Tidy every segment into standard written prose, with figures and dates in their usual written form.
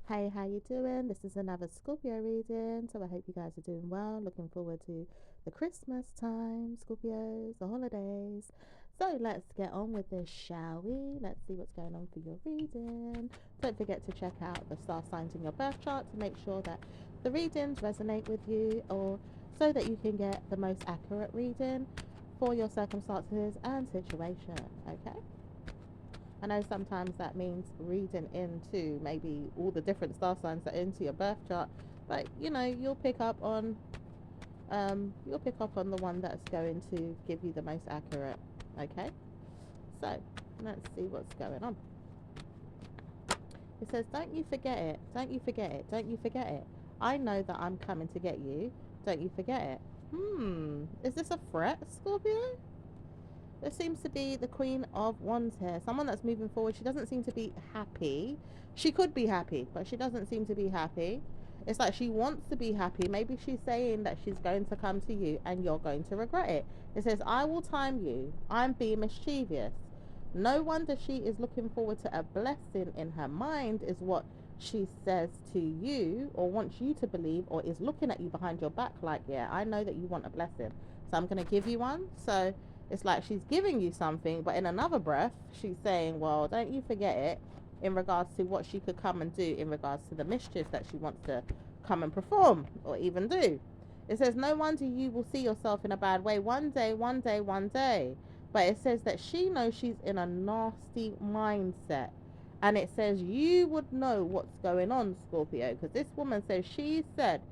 Hey, how you doing? This is another Scorpio reading, so I hope you guys are doing well. Looking forward to the Christmas time, Scorpios, the holidays. So let's get on with this, shall we? Let's see what's going on for your reading. Don't forget to check out the star signs in your birth chart to make sure that the readings resonate with you, or so that you can get the most accurate reading for your circumstances and situation. Okay? I know sometimes that means reading into maybe all the different star signs that are into your birth chart, but you'll pick up on the one that's going to give you the most accurate. Okay, so let's see what's going on. It says, "Don't you forget it. Don't you forget it. Don't you forget it. I know that I'm coming to get you. Don't you forget it." Is this a threat, Scorpio? There seems to be the Queen of Wands here. Someone that's moving forward. She doesn't seem to be happy. She could be happy, but she doesn't seem to be happy. It's like she wants to be happy. Maybe she's saying that she's going to come to you and you're going to regret it. It says, "I will time you. I'm being mischievous." No wonder she is looking forward to a blessing in her mind, is what she says to you, or wants you to believe, or is looking at you behind your back like, yeah, I know that you want a blessing, so I'm going to give you one. So it's like she's giving you something, but in another breath, she's saying, well, don't you forget it, in regards to what she could come and do, in regards to the mischief that she wants to come and perform or even do. It says, "No wonder you will see yourself in a bad way one day, one day, one day." But it says that she knows she's in a nasty mindset. And it says you would know what's going on, Scorpio, because this woman says she said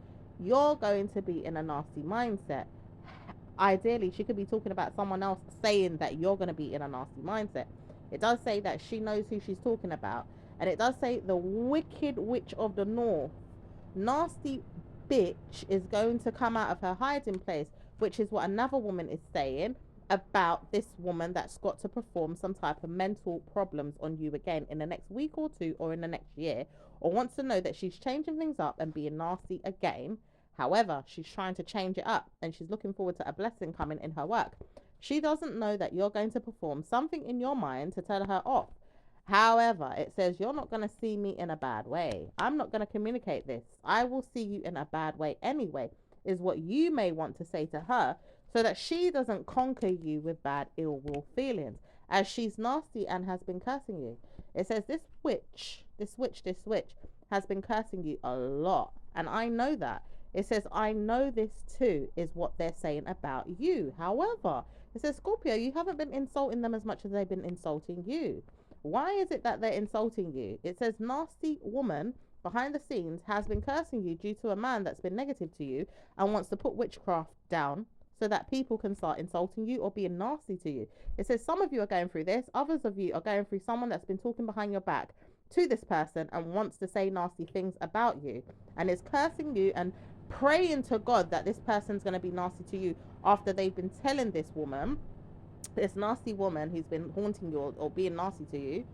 you're going to be in a nasty mindset. Ideally, she could be talking about someone else saying that you're going to be in a nasty mindset. It does say that she knows who she's talking about. And it does say the wicked witch of the north, nasty bitch, is going to come out of her hiding place, which is what another woman is saying about this woman that's got to perform some type of mental problems on you again in the next week or two, or in the next year, or wants to know that she's changing things up and being nasty again. However, she's trying to change it up and she's looking forward to a blessing coming in her work. She doesn't know that you're going to perform something in your mind to tell her off. However, it says you're not going to see me in a bad way. I'm not going to communicate this. I will see you in a bad way anyway, is what you may want to say to her, so that she doesn't conquer you with bad ill will feelings, as she's nasty and has been cursing you. It says this witch has been cursing you a lot. And I know that. It says, I know this too, is what they're saying about you. However, it says, Scorpio, you haven't been insulting them as much as they've been insulting you. Why is it that they're insulting you? It says, nasty woman behind the scenes has been cursing you due to a man that's been negative to you and wants to put witchcraft down so that people can start insulting you or being nasty to you. It says some of you are going through this, others of you are going through someone that's been talking behind your back to this person and wants to say nasty things about you and is cursing you and praying to God that this person's going to be nasty to you after they've been telling this nasty woman who's been haunting you, or being nasty to you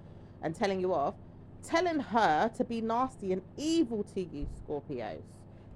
and telling you off, telling her to be nasty and evil to you, Scorpios.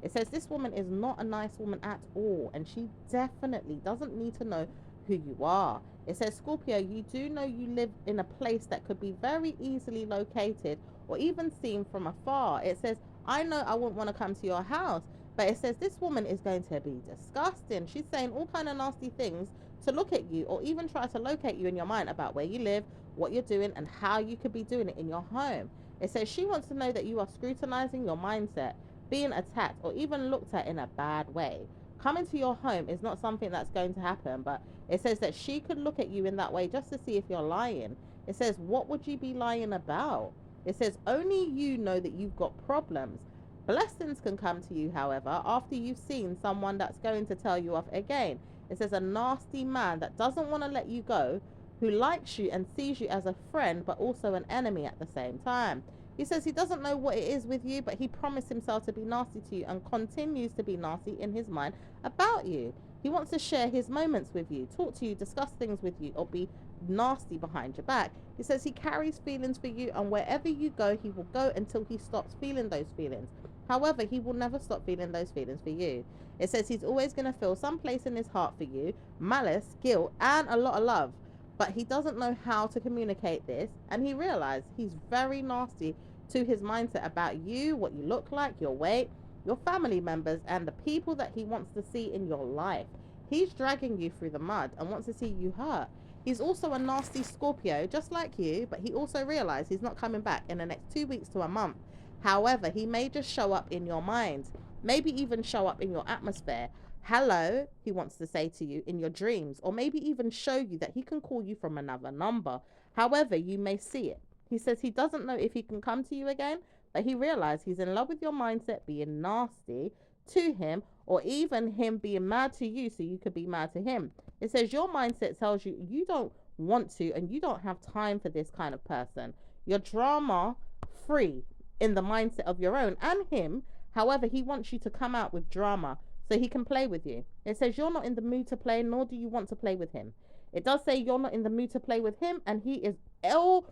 It says this woman is not a nice woman at all, and she definitely doesn't need to know who you are. It says, Scorpio, you do know you live in a place that could be very easily located or even seen from afar. It says, I know I wouldn't want to come to your house, but it says this woman is going to be disgusting. She's saying all kind of nasty things to look at you, or even try to locate you in your mind about where you live, what you're doing, and how you could be doing it in your home. It says she wants to know that you are scrutinizing your mindset, being attacked, or even looked at in a bad way. Coming to your home is not something that's going to happen, but it says that she could look at you in that way just to see if you're lying. It says, what would you be lying about? It says, only you know that you've got problems. Blessings can come to you, however, after you've seen someone that's going to tell you off again. It says a nasty man that doesn't want to let you go, who likes you and sees you as a friend, but also an enemy at the same time. He says he doesn't know what it is with you, but he promised himself to be nasty to you and continues to be nasty in his mind about you. He wants to share his moments with you, talk to you, discuss things with you, or be nasty behind your back. He says he carries feelings for you, and wherever you go, he will go until he stops feeling those feelings. However, he will never stop feeling those feelings for you. It says he's always going to feel some place in his heart for you, malice, guilt, and a lot of love. But he doesn't know how to communicate this, and he realized he's very nasty to his mindset about you, what you look like, your weight, your family members, and the people that he wants to see in your life. He's dragging you through the mud and wants to see you hurt. He's also a nasty Scorpio, just like you, but he also realized he's not coming back in the next 2 weeks to a month. However, he may just show up in your mind, maybe even show up in your atmosphere. Hello, he wants to say to you in your dreams, or maybe even show you that he can call you from another number. However, you may see it. He says he doesn't know if he can come to you again, but he realized he's in love with your mindset being nasty to him, or even him being mad to you so you could be mad to him. It says your mindset tells you you don't want to and you don't have time for this kind of person. You're drama free in the mindset of your own and him. However, he wants you to come out with drama so he can play with you. It says you're not in the mood to play, nor do you want to play with him. It does say you're not in the mood to play with him, and he is all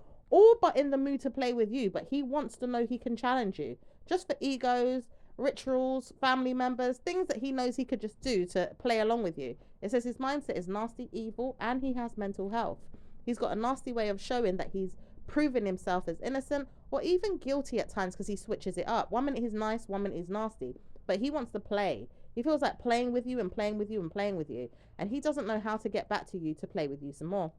but in the mood to play with you, but he wants to know he can challenge you. Just for egos, rituals, family members, things that he knows he could just do to play along with you. It says his mindset is nasty, evil, and he has mental health. He's got a nasty way of showing that he's proven himself as innocent or even guilty at times because he switches it up. 1 minute he's nice, 1 minute he's nasty, but he wants to play. He feels like playing with you and playing with you and playing with you, and he doesn't know how to get back to you to play with you some more.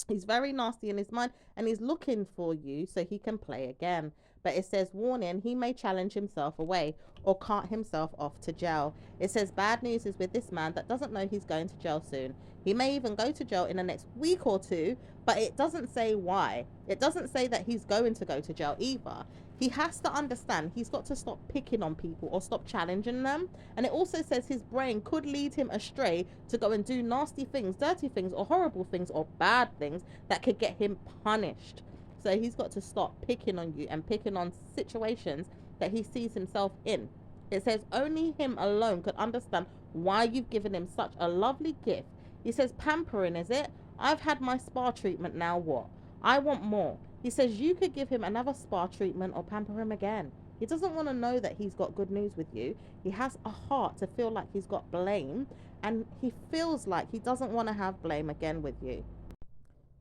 He's very nasty in his mind and he's looking for you so he can play again. But it says, warning, he may challenge himself away or cart himself off to jail. It says bad news is with this man that doesn't know he's going to jail soon. He may even go to jail in the next week or two, but it doesn't say why. It doesn't say that he's going to go to jail either. He has to understand he's got to stop picking on people or stop challenging them. And it also says his brain could lead him astray to go and do nasty things, dirty things, or horrible things, or bad things that could get him punished. So he's got to stop picking on you and picking on situations that he sees himself in. It says only him alone could understand why you've given him such a lovely gift. He says, pampering, is it? I've had my spa treatment, now what? I want more. He says you could give him another spa treatment or pamper him again. He doesn't want to know that he's got good news with you. He has a heart to feel like he's got blame, and he feels like he doesn't want to have blame again with you.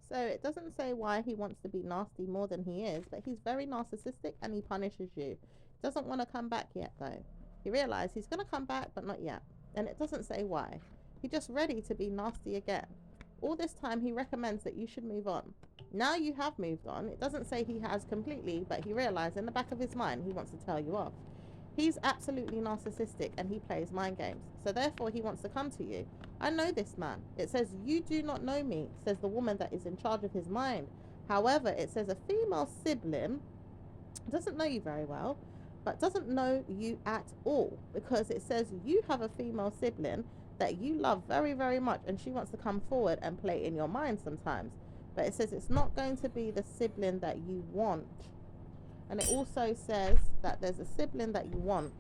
So it doesn't say why he wants to be nasty more than he is, but he's very narcissistic and he punishes you. Doesn't want to come back yet though. He realized he's going to come back, but not yet. And it doesn't say why. He's just ready to be nasty again. All this time he recommends that you should move on. Now you have moved on. It doesn't say he has completely, but he realized in the back of his mind he wants to tell you off. He's absolutely narcissistic and he plays mind games. So therefore he wants to come to you. I know this man. It says, you do not know me, says the woman that is in charge of his mind. However, it says a female sibling doesn't know you very well, but doesn't know you at all, because it says you have a female sibling that you love very, very much, and she wants to come forward and play in your mind sometimes. But it says it's not going to be the sibling that you want. And it also says that there's a sibling that you want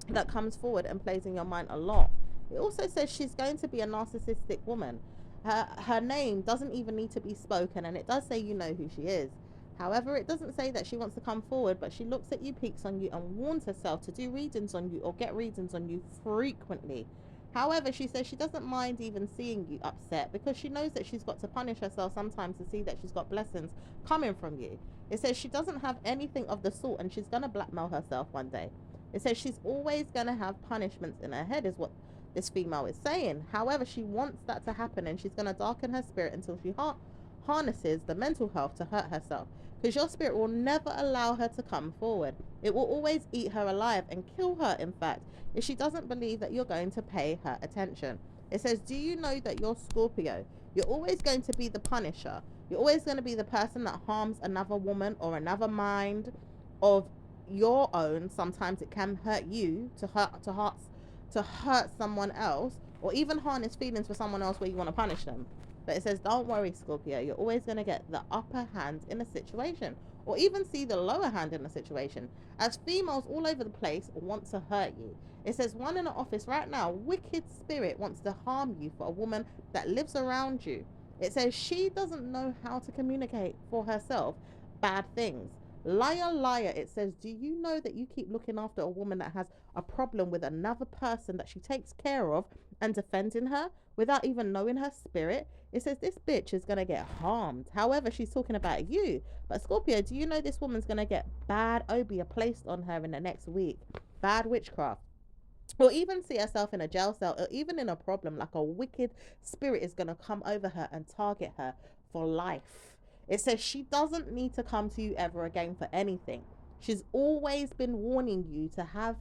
that comes forward and plays in your mind a lot. It also says she's going to be a narcissistic woman. Her name doesn't even need to be spoken, and it does say you know who she is. However, it doesn't say that she wants to come forward, but she looks at you, peeks on you, and warns herself to do readings on you or get readings on you frequently. However, she says she doesn't mind even seeing you upset because she knows that she's got to punish herself sometimes to see that she's got blessings coming from you. It says she doesn't have anything of the sort, and she's going to blackmail herself one day. It says she's always going to have punishments in her head is what this female is saying. However, she wants that to happen, and she's going to darken her spirit until she harnesses the mental health to hurt herself, because your spirit will never allow her to come forward. It will always eat her alive and kill her, in fact, if she doesn't believe that you're going to pay her attention. It says, do you know that you're Scorpio? You're always going to be the punisher. You're always going to be the person that harms another woman or another mind of your own. Sometimes it can hurt you to hurt someone else, or even harness feelings for someone else where you want to punish them. But it says, don't worry, Scorpio, you're always going to get the upper hand in a situation, or even see the lower hand in a situation, as females all over the place want to hurt you. It says one in the office right now, wicked spirit wants to harm you for a woman that lives around you. It says she doesn't know how to communicate for herself bad things. Liar, liar, it says, do you know that you keep looking after a woman that has a problem with another person that she takes care of and defending her without even knowing her spirit? It says this bitch is going to get harmed. However, she's talking about you. But Scorpio, do you know this woman's going to get bad obia placed on her in the next week? Bad witchcraft. Or even see herself in a jail cell, or even in a problem, like a wicked spirit is going to come over her and target her for life. It says she doesn't need to come to you ever again for anything. She's always been warning you to have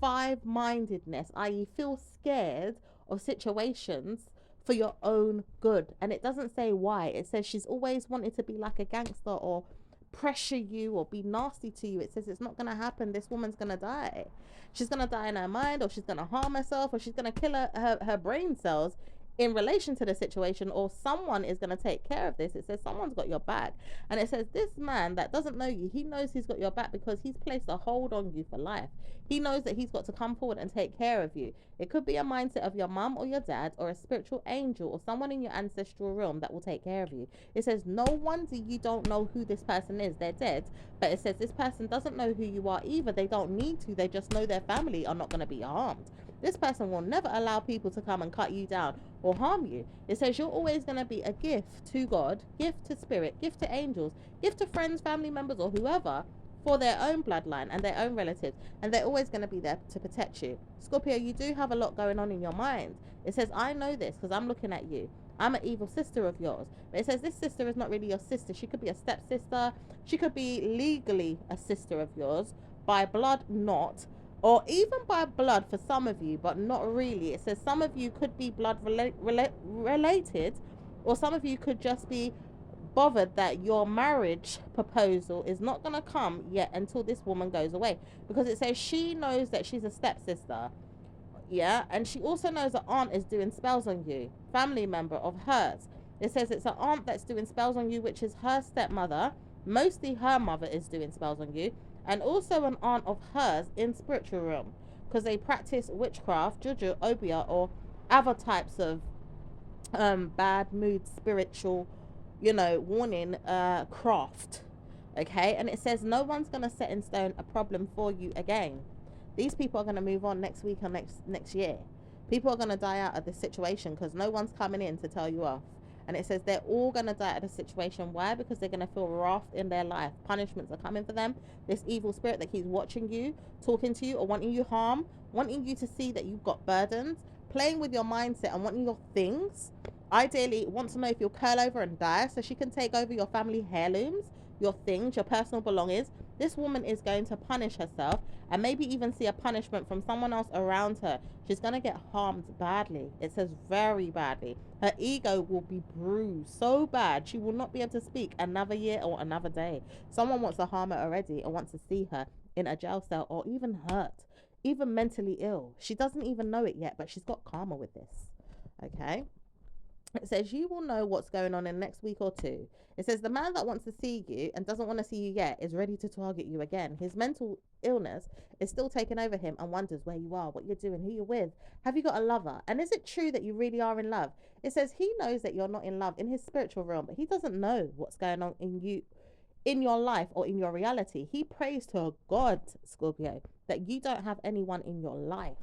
five mindedness, i.e., feel scared of situations for your own good. And it doesn't say why. It says she's always wanted to be like a gangster or pressure you or be nasty to you. It says it's not going to happen. This woman's going to die. She's going to die in her mind, or she's going to harm herself, or she's going to kill her brain cells in relation to the situation, or someone is going to take care of this. It says someone's got your back. And it says this man that doesn't know you, he knows he's got your back because he's placed a hold on you for life. He knows that he's got to come forward and take care of you. It could be a mindset of your mum or your dad or a spiritual angel or someone in your ancestral realm that will take care of you. It says no wonder you don't know who this person is. They're dead. But it says this person doesn't know who you are either. They don't need to. They just know their family are not going to be harmed. This person will never allow people to come and cut you down or harm you. It says you're always going to be a gift to God, gift to spirit, gift to angels, gift to friends, family members, or whoever for their own bloodline and their own relatives. And they're always going to be there to protect you. Scorpio, you do have a lot going on in your mind. It says, I know this because I'm looking at you. I'm an evil sister of yours. But it says this sister is not really your sister. She could be a stepsister. She could be legally a sister of yours. By blood, not. Or even by blood for some of you, but not really. It says some of you could be blood related, or some of you could just be bothered that your marriage proposal is not going to come yet until this woman goes away. Because it says she knows that she's a stepsister. Yeah, and she also knows that aunt is doing spells on you, family member of hers. It says it's an aunt that's doing spells on you, which is her stepmother. Mostly her mother is doing spells on you, and also an aunt of hers in spiritual realm, because they practice witchcraft, juju, obia, or other types of bad mood, spiritual, warning craft. Okay, and it says no one's gonna set in stone a problem for you again. These people are going to move on next week or next year. People are going to die out of this situation because no one's coming in to tell you off. And it says they're all going to die out of the situation. Why? Because they're going to feel wrath in their life. Punishments are coming for them. This evil spirit that keeps watching you, talking to you, or wanting you harm, wanting you to see that you've got burdens, playing with your mindset and wanting your things. Ideally, wants to know if you'll curl over and die so she can take over your family heirlooms, your things, your personal belongings. This woman is going to punish herself and maybe even see a punishment from someone else around her. She's going to get harmed badly. It says very badly. Her ego will be bruised so bad she will not be able to speak another year or another day. Someone wants to harm her already or wants to see her in a jail cell or even hurt, even mentally ill. She doesn't even know it yet, but she's got karma with this. Okay? It says you will know what's going on in the next week or two. It says the man that wants to see you and doesn't want to see you yet is ready to target you again. His mental illness is still taking over him and wonders where you are, what you're doing, who you're with. Have you got a lover? And is it true that you really are in love? It says he knows that you're not in love in his spiritual realm, but he doesn't know what's going on in you, in your life or in your reality. He prays to God, Scorpio, that you don't have anyone in your life.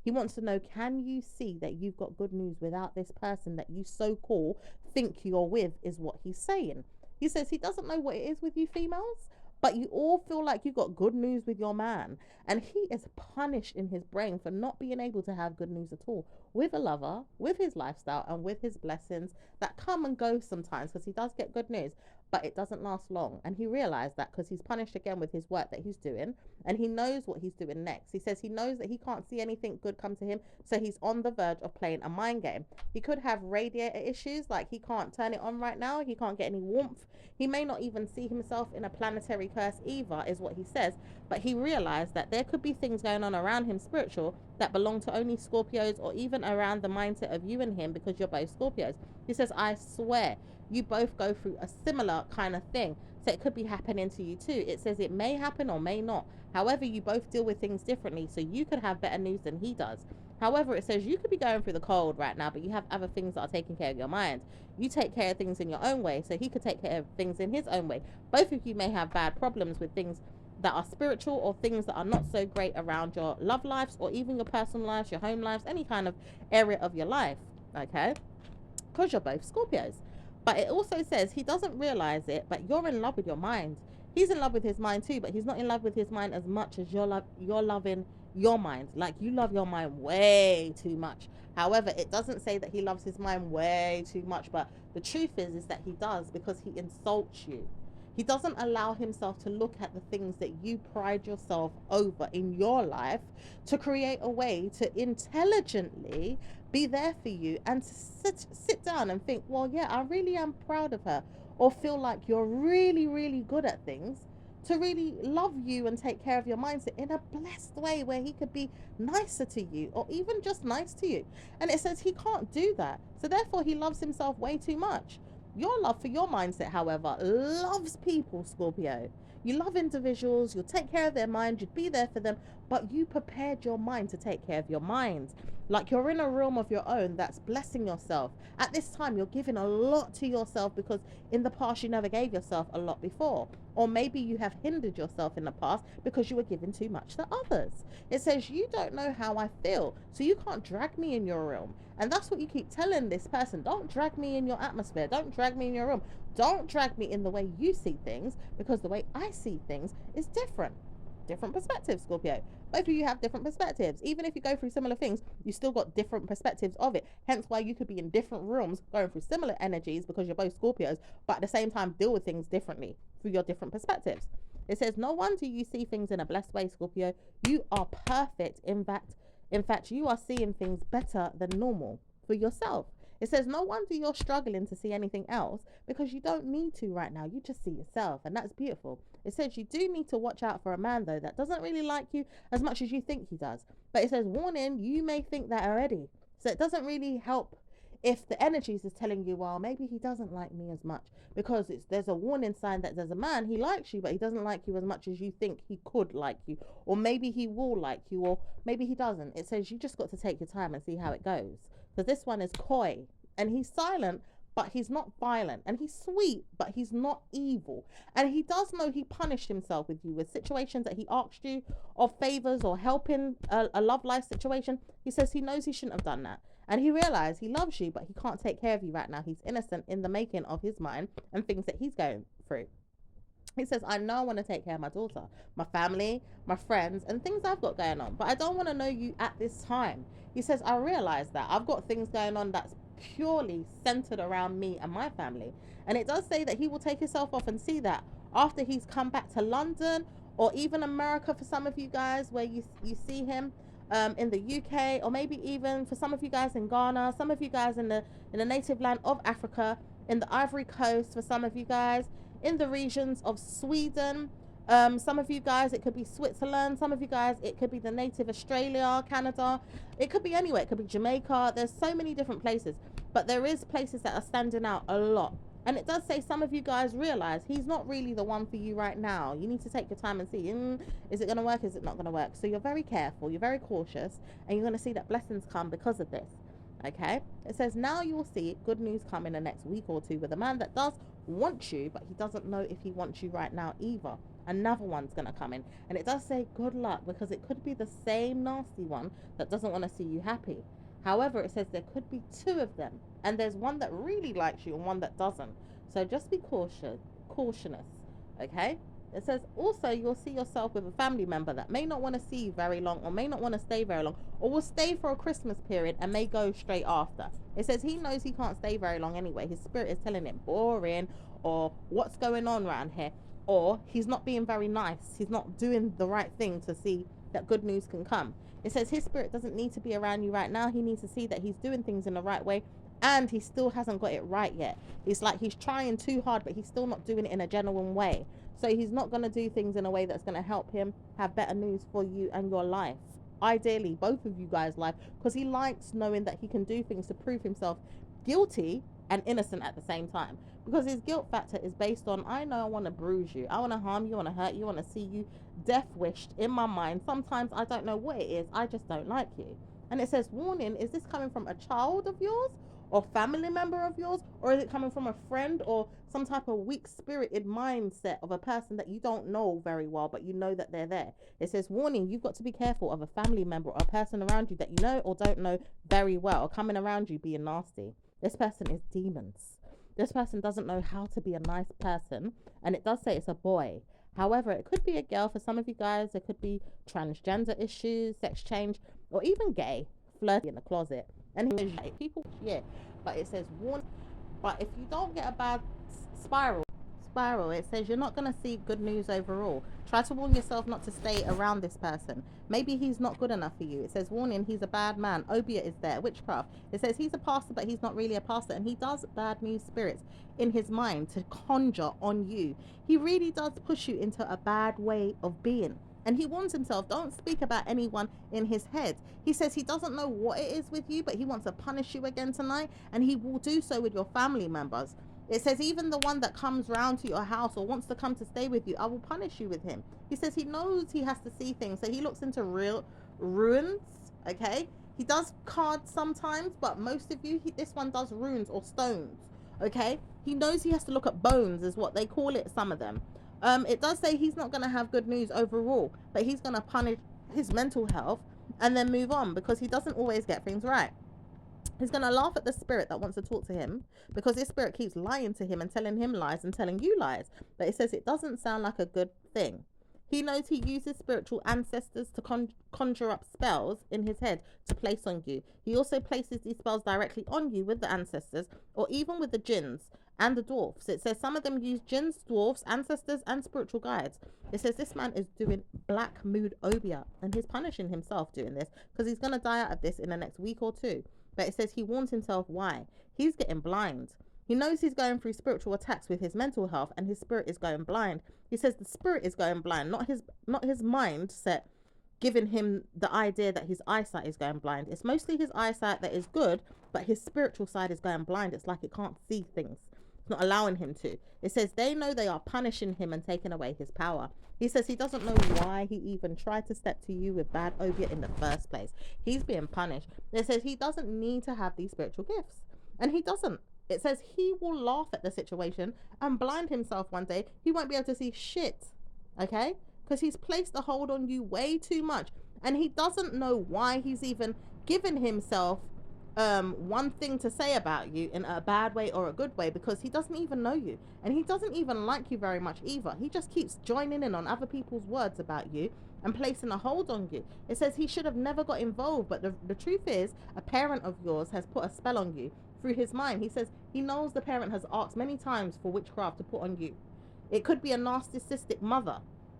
He wants to know, can you see that you've got good news without this person that you so-called think you're with, is what he's saying. He says he doesn't know what it is with you females, but you all feel like you got good news with your man. And he is punished in his brain for not being able to have good news at all with a lover, with his lifestyle, and with his blessings that come and go sometimes, because he does get good news, but it doesn't last long. And he realized that because he's punished again with his work that he's doing, and he knows what he's doing next. He says he knows that he can't see anything good come to him, so he's on the verge of playing a mind game. He could have radiator issues, like he can't turn it on right now, he can't get any warmth. He may not even see himself in a planetary curse either, is what he says. But he realized that there could be things going on around him spiritual that belong to only Scorpios, or even around the mindset of you and him, because you're both Scorpios. He says, I swear you both go through a similar kind of thing, so it could be happening to you too. It says it may happen or may not. However, you both deal with things differently, so you could have better news than he does. However, it says you could be going through the cold right now, but you have other things that are taking care of your mind. You take care of things in your own way, so he could take care of things in his own way. Both of you may have bad problems with things that are spiritual, or things that are not so great around your love lives, or even your personal lives, your home lives, any kind of area of your life. Okay? because you're both Scorpios. But it also says he doesn't realize it, but you're in love with your mind. He's in love with his mind too, but he's not in love with his mind as much as you're loving your mind. Like, you love your mind way too much. However, it doesn't say that he loves his mind way too much, but the truth is that he does, because he insults you. He doesn't allow himself to look at the things that you pride yourself over in your life, to create a way to intelligently be there for you, and to sit down and think, well, yeah, I really am proud of her, or feel like you're really, really good at things, to really love you and take care of your mindset in a blessed way where he could be nicer to you, or even just nice to you. And it says he can't do that. So therefore he loves himself way too much. Your love for your mindset, however, loves people, Scorpio. You love individuals, you'll take care of their mind, you'd be there for them, but you prepared your mind to take care of your mind. Like, you're in a realm of your own that's blessing yourself. At this time, you're giving a lot to yourself, because in the past you never gave yourself a lot before. Or maybe you have hindered yourself in the past because you were giving too much to others. It says, you don't know how I feel, so you can't drag me in your realm. And that's what you keep telling this person. Don't drag me in your atmosphere. Don't drag me in your room. Don't drag me in the way you see things, because the way I see things is different. Different perspectives, Scorpio. Both of you have different perspectives. Even if you go through similar things, you still got different perspectives of it. Hence why you could be in different rooms going through similar energies, because you're both Scorpios, but at the same time deal with things differently through your different perspectives. It says, no wonder you see things in a blessed way, Scorpio. You are perfect. In fact, you are seeing things better than normal for yourself. It says, no wonder you're struggling to see anything else, because you don't need to right now. You just see yourself, and that's beautiful. It says you do need to watch out for a man, though, that doesn't really like you as much as you think he does. But it says, warning, you may think that already. So it doesn't really help if the energies is telling you, well, maybe he doesn't like me as much, because there's a warning sign that there's a man, he likes you, but he doesn't like you as much as you think he could like you, or maybe he will like you, or maybe he doesn't. It says you just got to take your time and see how it goes, because this one is coy, and he's silent, but he's not violent, and he's sweet, but he's not evil. And he does know he punished himself with you, with situations that he asked you of favors or helping a love life situation. He says he knows he shouldn't have done that, and he realized he loves you, but he can't take care of you right now. He's innocent in the making of his mind and things that he's going through. He says, I know I want to take care of my daughter, my family, my friends, and things I've got going on, but I don't want to know you at this time. He says, I realize that I've got things going on that's purely centered around me and my family. And it does say that he will take himself off and see that after he's come back to London, or even America for some of you guys, where you see him in the UK, or maybe even for some of you guys in Ghana, some of you guys in the native land of Africa, in the Ivory Coast, for some of you guys in the regions of Sweden, some of you guys it could be Switzerland, some of you guys it could be the native Australia, Canada, it could be anywhere, it could be Jamaica. There's so many different places, but there is places that are standing out a lot. And it does say some of you guys realize he's not really the one for you right now. You need to take your time and see, is it going to work, is it not going to work? So you're very careful, you're very cautious, and you're going to see that blessings come because of this. Okay, it says now you will see good news come in the next week or two with a man that does want you, but he doesn't know if he wants you right now either. Another one's going to come in, and it does say good luck, because it could be the same nasty one that doesn't want to see you happy. However, it says there could be two of them, and there's one that really likes you and one that doesn't. So just be cautious, okay? It says also you'll see yourself with a family member that may not want to see you very long, or may not want to stay very long, or will stay for a Christmas period and may go straight after. It says he knows he can't stay very long anyway. His spirit is telling him boring, or what's going on around here, or he's not being very nice. He's not doing the right thing to see that good news can come. It says his spirit doesn't need to be around you right now. He needs to see that he's doing things in the right way, and he still hasn't got it right yet. It's like he's trying too hard, but he's still not doing it in a genuine way. So he's not going to do things in a way that's going to help him have better news for you and your life. Ideally, both of you guys' life, because he likes knowing that he can do things to prove himself guilty and innocent at the same time. Because his guilt factor is based on, I know I want to bruise you, I want to harm you, I want to hurt you, I want to see you death wished in my mind. Sometimes I don't know what it is, I just don't like you. And it says, warning, is this coming from a child of yours, or family member of yours, or is it coming from a friend, or some type of weak spirited mindset of a person that you don't know very well, but you know that they're there? It says, warning, you've got to be careful of a family member or a person around you that you know or don't know very well, or coming around you being nasty. This person is demons. This person doesn't know how to be a nice person. And it does say it's a boy. However, it could be a girl for some of you guys. It could be transgender issues, sex change, or even gay, flirty in the closet. And people, yeah. But it says warn. But if you don't get a bad spiral, it says you're not going to see good news overall. Try to warn yourself not to stay around this person. Maybe he's not good enough for you. It says warning, he's a bad man. Obia is there, witchcraft. It says he's a pastor, but he's not really a pastor, and he does bad news spirits in his mind to conjure on you. He really does push you into a bad way of being. And he warns himself, don't speak about anyone in his head. He says he doesn't know what it is with you, but he wants to punish you again tonight, and he will do so with your family members. It says even the one that comes round to your house or wants to come to stay with you, I will punish you with him. He says he knows he has to see things, so he looks into real ruins, okay? He does cards sometimes, but most of you, this one does runes or stones, okay? He knows he has to look at bones, is what they call it, some of them. It does say he's not going to have good news overall, but he's going to punish his mental health and then move on because he doesn't always get things right. He's going to laugh at the spirit that wants to talk to him because this spirit keeps lying to him and telling him lies and telling you lies. But it says it doesn't sound like a good thing. He knows he uses spiritual ancestors to conjure up spells in his head to place on you. He also places these spells directly on you with the ancestors or even with the jinns and the dwarfs. It says some of them use jinns, dwarfs, ancestors, and spiritual guides. It says this man is doing black mood obia and he's punishing himself doing this because he's going to die out of this in the next week or two. But it says he warns himself why. He's getting blind. He knows he's going through spiritual attacks with his mental health and his spirit is going blind. He says the spirit is going blind, not his mindset giving him the idea that his eyesight is going blind. It's mostly his eyesight that is good, but his spiritual side is going blind. It's like it can't see things. It's not allowing him to. It says they know they are punishing him and taking away his power. He says he doesn't know why he even tried to step to you with bad obia in the first place. He's being punished. It says he doesn't need to have these spiritual gifts. And he doesn't. It says he will laugh at the situation and blind himself one day. He won't be able to see shit. Okay? Because he's placed a hold on you way too much. And he doesn't know why he's even given himself one thing to say about you in a bad way or a good way because he doesn't even know you and he doesn't even like you very much either. He just keeps joining in on other people's words about you and placing a hold on you. It says he should have never got involved, but the truth is a parent of yours has put a spell on you through his mind. He says he knows the parent has asked many times for witchcraft to put on you. It could be a narcissistic mother.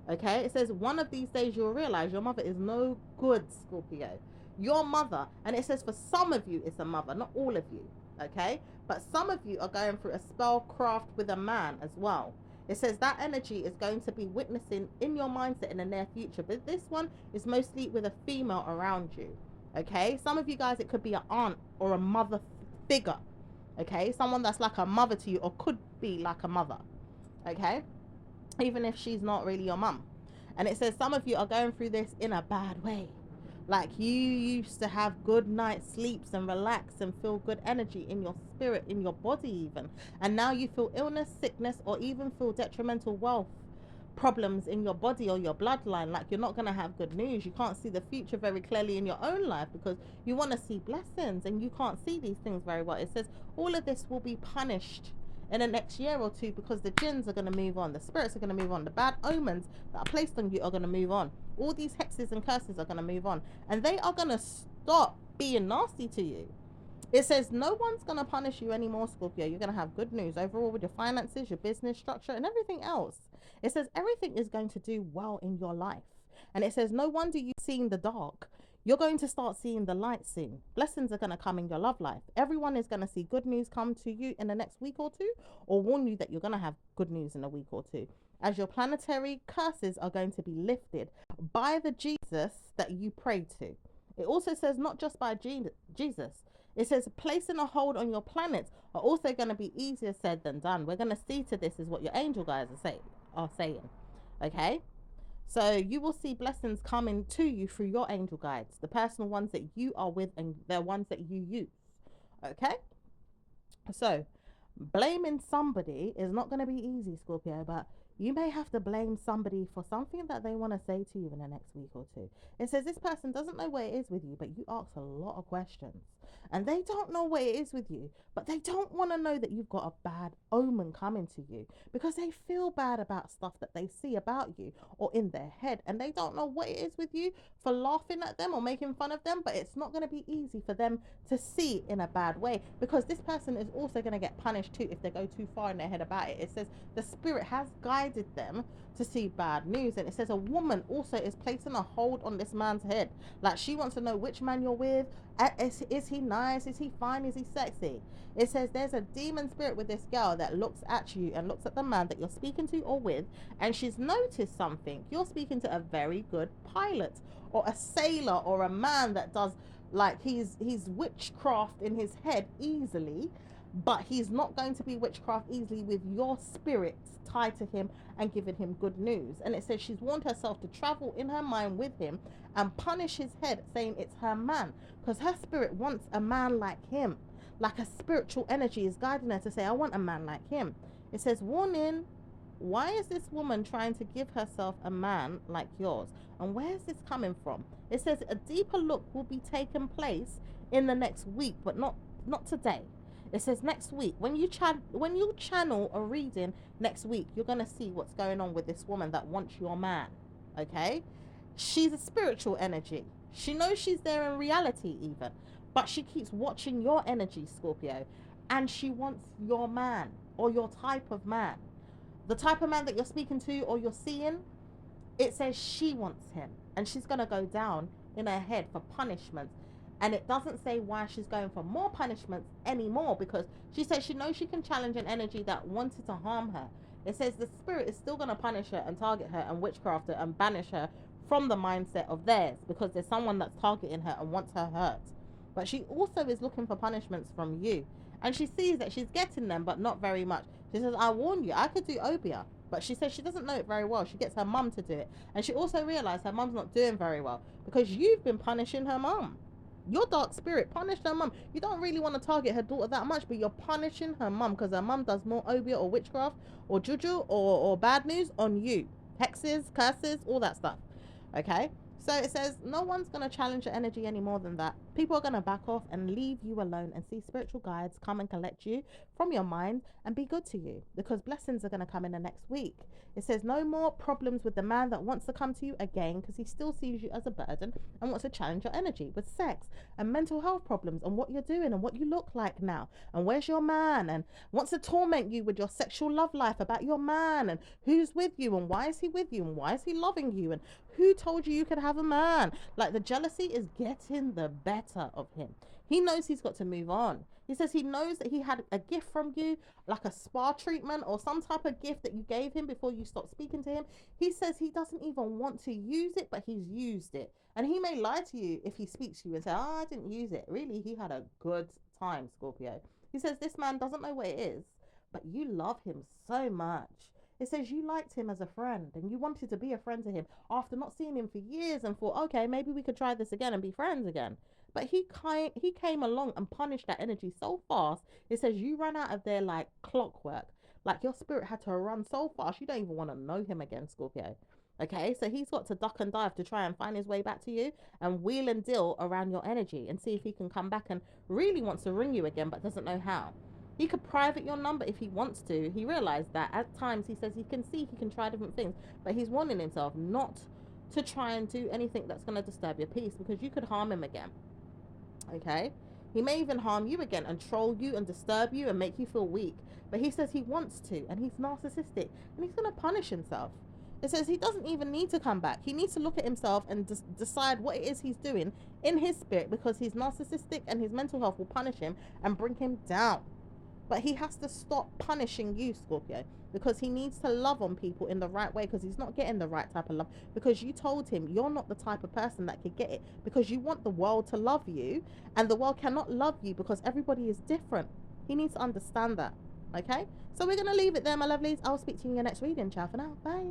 Okay, it says one of these days you'll realize your mother is no good, Scorpio. Your mother, and it says for some of you it's a mother, not all of you, okay? But some of you are going through a spellcraft with a man as well. It says that energy is going to be witnessing in your mindset in the near future, but this one is mostly with a female around you, okay? Some of you guys, it could be an aunt or a mother figure, okay? Someone that's like a mother to you or could be like a mother, okay? Even if she's not really your mum. And it says some of you are going through this in a bad way. Like you used to have good night sleeps and relax and feel good energy in your spirit, in your body even. And now you feel illness, sickness, or even feel detrimental wealth problems in your body or your bloodline. Like you're not going to have good news. You can't see the future very clearly in your own life because you want to see blessings and you can't see these things very well. It says all of this will be punished in the next year or two because the jinns are going to move on, the spirits are going to move on, the bad omens that are placed on you are going to move on, all these hexes and curses are going to move on, and they are going to stop being nasty to you. It says no one's going to punish you anymore, Scorpio. You're going to have good news overall with your finances, your business structure, and everything else. It says everything is going to do well in your life. And it says no wonder you've seen the dark. You're going to start seeing the light soon. Blessings are going to come in your love life. Everyone is going to see good news come to you in the next week or two, or warn you that you're going to have good news in a week or two, as your planetary curses are going to be lifted by the Jesus that you pray to. It also says not just by Jesus. It says placing a hold on your planets are also going to be easier said than done. We're going to see to this is what your angel guys are saying. Okay? So you will see blessings coming to you through your angel guides, the personal ones that you are with and the ones that you use. Okay? So blaming somebody is not going to be easy, Scorpio, but you may have to blame somebody for something that they want to say to you in the next week or two. It says this person doesn't know where it is with you, but you ask a lot of questions. and they don't know what it is with you, but they don't want to know that you've got a bad omen coming to you, because they feel bad about stuff that they see about you or in their head, and they don't know what it is with you for laughing at them or making fun of them. But it's not going to be easy for them to see in a bad way, because this person is also going to get punished too if they go too far in their head about it. It says the spirit has guided them to see bad news, and it says a woman also is placing a hold on this man's head, like she wants to know which man you're with. Is he nice? Is he fine? Is he sexy? It says there's a demon spirit with this girl that looks at you and looks at the man that you're speaking to or with, and she's noticed something. You're speaking to a very good pilot or a sailor or a man that does, like, he's witchcraft in his head easily, but he's not going to be witchcraft easily with your spirits tied to him and giving him good news. And it says she's warned herself to travel in her mind with him and punish his head, saying it's her man, because her spirit wants a man like him. Like a spiritual energy is guiding her to say, I want a man like him. It says, warning, why is this woman trying to give herself a man like yours? And where is this coming from? It says a deeper look will be taking place in the next week, but not today. It says next week, when you channel a reading next week, you're going to see what's going on with this woman that wants your man. Okay? She's a spiritual energy. She knows she's there in reality even, but she keeps watching your energy, Scorpio, and she wants your man or your type of man. The type of man that you're speaking to or you're seeing, it says she wants him, and she's going to go down in her head for punishment. And it doesn't say why she's going for more punishments anymore, because she says she knows she can challenge an energy that wanted to harm her. It says the spirit is still going to punish her and target her and witchcraft her and banish her from the mindset of theirs, because there's someone that's targeting her and wants her hurt. But she also is looking for punishments from you, and she sees that she's getting them, but not very much. She says, I warn you, I could do Obia. But she says she doesn't know it very well. She gets her mum to do it. And she also realised her mum's not doing very well, because you've been punishing her mum. Your dark spirit punished her mum. You don't really want to target her daughter that much, but you're punishing her mum because her mum does more Obia or witchcraft or juju or bad news on you. Hexes, curses, all that stuff. Okay? So it says no one's going to challenge your energy any more than that. People are going to back off and leave you alone and see spiritual guides come and collect you from your mind and be good to you, because blessings are going to come in the next week. It says no more problems with the man that wants to come to you again, because he still sees you as a burden and wants to challenge your energy with sex and mental health problems and what you're doing and what you look like now and where's your man, and wants to torment you with your sexual love life about your man and who's with you and why is he with you and why is he loving you and who told you could have a man. Like, the jealousy is getting the better of him. He knows he's got to move on. He says he knows that he had a gift from you, like a spa treatment or some type of gift that you gave him before you stopped speaking to him. He says he doesn't even want to use it, but he's used it. And he may lie to you if he speaks to you and say, oh, I didn't use it. Really, he had a good time, Scorpio. He says this man doesn't know what it is, but you love him so much. It says you liked him as a friend and you wanted to be a friend to him after not seeing him for years and thought, okay, maybe we could try this again and be friends again. But he came along and punished that energy so fast. It says you ran out of there like clockwork. Like, your spirit had to run so fast you don't even want to know him again, Scorpio. Okay, so he's got to duck and dive to try and find his way back to you and wheel and deal around your energy and see if he can come back and really wants to ring you again but doesn't know how. He could private your number if he wants to. He realized that at times he says he can see he can try different things, but he's warning himself not to try and do anything that's going to disturb your peace, because you could harm him again. Okay? He may even harm you again and troll you and disturb you and make you feel weak. But he says he wants to, and he's narcissistic, and he's going to punish himself. It says he doesn't even need to come back. He needs to look at himself and decide what it is he's doing in his spirit, because he's narcissistic and his mental health will punish him and bring him down. But he has to stop punishing you, Scorpio, because he needs to love on people in the right way, because he's not getting the right type of love, because you told him you're not the type of person that could get it, because you want the world to love you, and the world cannot love you because everybody is different. He needs to understand that. Okay? So we're going to leave it there, my lovelies. I'll speak to you in your next reading. Ciao for now. Bye.